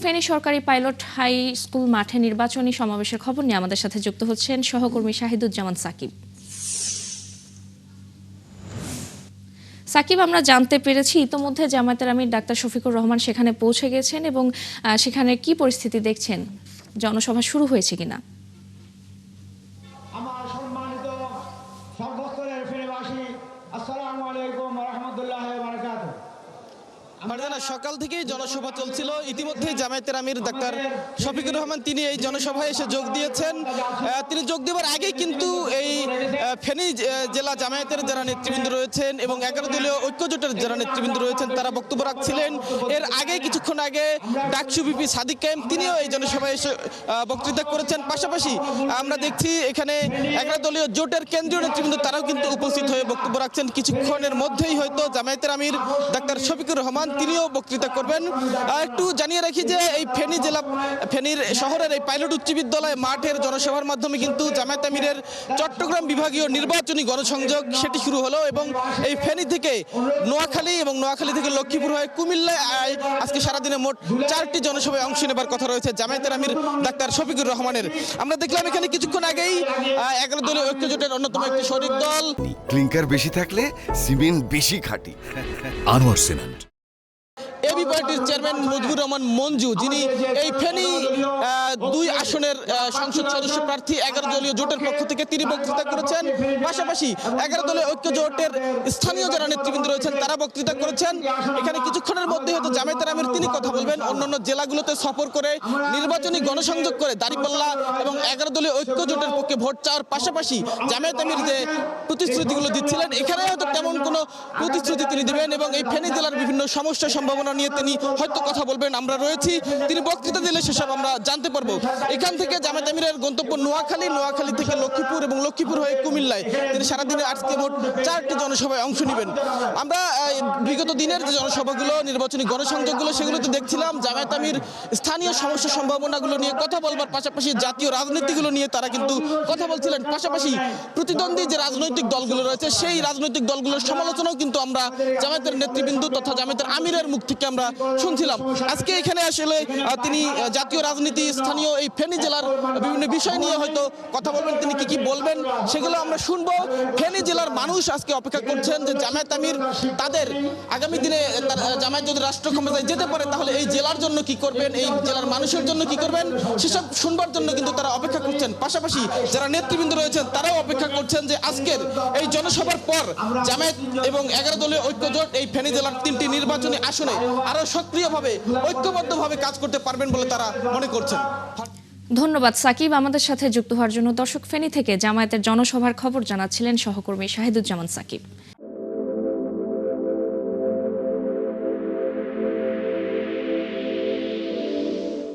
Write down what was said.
ফেনী সরকারি pilot high school মাঠে নির্বাচনী সমাবেশের খবর নিয়ে আমাদের সাথে যুক্ত হচ্ছেন সহকর্মী শাহিদুজ্জামান সাকিব। সাকিব, আমরা জানতে পেরেছি ইতোমধ্যে জামায়াতের আমির ডাক্তার শফিকুর রহমান সেখানে পৌঁছে গেছেন এবং সেখানে কি পরিস্থিতি দেখছেন, জনসভা শুরু হয়েছে কিনা? আমার সম্মানিত সর্বস্তরের ফেনীবাসী, আসসালামু আলাইকুম ওয়া রাহমাতুল্লাহি ওয়া বারাকাতুহু। মারজানা, সকাল থেকেই জনসভা চলছিল। ইতিমধ্যেই জামায়াতের আমির ডাক্তার শফিকুর রহমান তিনি এই জনসভায় এসে যোগ দিয়েছেন। তিনি যোগ দেওয়ার আগেই কিন্তু এই ফেনী জেলা জামায়াতের যারা নেতৃবৃন্দ রয়েছেন এবং 11 দলীয় ঐক্যজোটের যারা নেতৃবৃন্দ রয়েছেন তারা বক্তব্য রাখছিলেন। এর আগে কিছুক্ষণ আগে ডাকসু ভিপি সাদিক কায়েম তিনিও এই জনসভায় এসে বক্তৃতা করেছেন। পাশাপাশি আমরা দেখছি এখানে 11 দলীয় জোটের কেন্দ্রীয় নেতৃবৃন্দ তারাও কিন্তু উপস্থিত হয়ে বক্তব্য রাখছেন। কিছুক্ষণের মধ্যেই হয়তো জামায়াতের আমির ডাক্তার শফিকুর রহমান তিনিও বক্তৃতা করবেন। একটু জানিয়ে রাখি যে এই ফেনীর শহরের এই পাইলট উচ্চ বিদ্যালয় মাঠের জনসভার মাধ্যমে কিন্তু জামায়াত আমিরের চট্টগ্রাম বিভাগীয় নির্বাচনী গণসংযোগ সেটি শুরু হলো এবং এই ফেনী থেকে নোয়াখালী এবং নোয়াখালী থেকে লক্ষ্মীপুর হয়ে কুমিল্লায় আজকে সারাদিনে মোট 4টি জনসভায় অংশ নেবার কথা রয়েছে জামায়াতের আমির ডাক্তার শফিকুর রহমানের। আমরা দেখলাম এখানে কিছুক্ষণ আগেই 11 দলীয় ঐক্যজোটের অন্যতম একটি শরিক দল ক্লিংকার বেশি থাকলে সিমেন্ট বেশি খাঁটি। আনোয়ার সিমেন্ট এবি পার্টির চেয়ারম্যান মুজিবুর রহমান মঞ্জু, যিনি এই ফেনী 2 আসনের সংসদ সদস্য প্রার্থী 11 দলীয় জোটের পক্ষ থেকে তিনি বক্তৃতা করেছেন। পাশাপাশি 11 দলীয় ঐক্য জোটের স্থানীয় যারা নেতৃবৃন্দ রয়েছেন তারা বক্তৃতা করেছেন। এখানে কিছুক্ষণের মধ্যে হয়তো জামায়াতের আমির তিনি কথা বলবেন। অন্যান্য জেলাগুলোতে সফর করে নির্বাচনী গণসংযোগ করে দাঁড়িপাল্লা এবং 11 দলীয় ঐক্য জোটের পক্ষে ভোট চাওয়ার পাশাপাশি জামায়াত আমির যে প্রতিশ্রুতিগুলো দিচ্ছিলেন এখানে হয়তো তেমন কোনো প্রতিশ্রুতি তিনি দেবেন এবং এই ফেনী জেলার বিভিন্ন সমস্যা সম্ভাবনা নিয়ে তিনি হয়তো কথা বলবেন। আমরা রয়েছি, তিনি বক্তৃতা দিলে সেসব আমরা জানতে পারবো। এখান থেকে জামায়াত আমিরের গন্তব্য নোয়াখালী থেকে লক্ষ্মীপুর এবং লক্ষ্মীপুর হয়ে কুমিল্লায় তিনি সারাদিনে আজকে মোট 4টি জনসভায় অংশ নেবেন। আমরা বিগত দিনের যে জনসভাগুলো নির্বাচনী গণসংযোগগুলো সেগুলোতে দেখছিলাম জামায়াত আমির স্থানীয় সমস্যা সম্ভাবনাগুলো নিয়ে কথা বলবার পাশাপাশি জাতীয় রাজনীতিগুলো নিয়ে তারা কিন্তু কথা বলছিলেন। পাশাপাশি প্রতিদ্বন্দ্বী যে রাজনৈতিক দলগুলো রয়েছে সেই রাজনৈতিক দলগুলোর সমালোচনাও কিন্তু আমরা জামায়াতের নেতৃবৃন্দ তথা জামায়াতের আমিরের মুখ থেকে আমরা শুনছিলাম। আজকে এখানে আসলে তিনি জাতীয় রাজনীতি, স্থানীয় এই ফেনী জেলার বিভিন্ন বিষয় নিয়ে হয়তো কথা বলবেন। তিনি কি বলবেন সেগুলো আমরা শুনবো। ফেনী জেলার মানুষ আজকে অপেক্ষা করছেন যে জামায়াত আমির তাদের আগামী দিনে জামায়াত যদি রাষ্ট্র ক্ষমতায় যেতে পারে তাহলে এই জেলার জন্য কি করবেন, এই জেলার মানুষের জন্য কি করবেন সেসব শুনবার জন্য কিন্তু তারা অপেক্ষা করছেন। পাশাপাশি যারা নেতৃবৃন্দ রয়েছেন তারাও অপেক্ষা করছেন যে আজকের এই জনসভার পর জামায়াত এবং 11 দলীয় ঐক্য জোট এই ফেনী জেলার 3টি নির্বাচনী আসনে আরো সক্রিয়ভাবে ঐক্যবদ্ধভাবে কাজ করতে পারবেন বলে তারা মনে করছেন। ধন্যবাদ সাকিব, আমাদের সাথে যুক্ত হওয়ার জন্য। দর্শক, ফেনী থেকে জামায়াতের জনসভার খবর জানাচ্ছিলেন সহকর্মী শাহিদুজ্জামান সাকিব।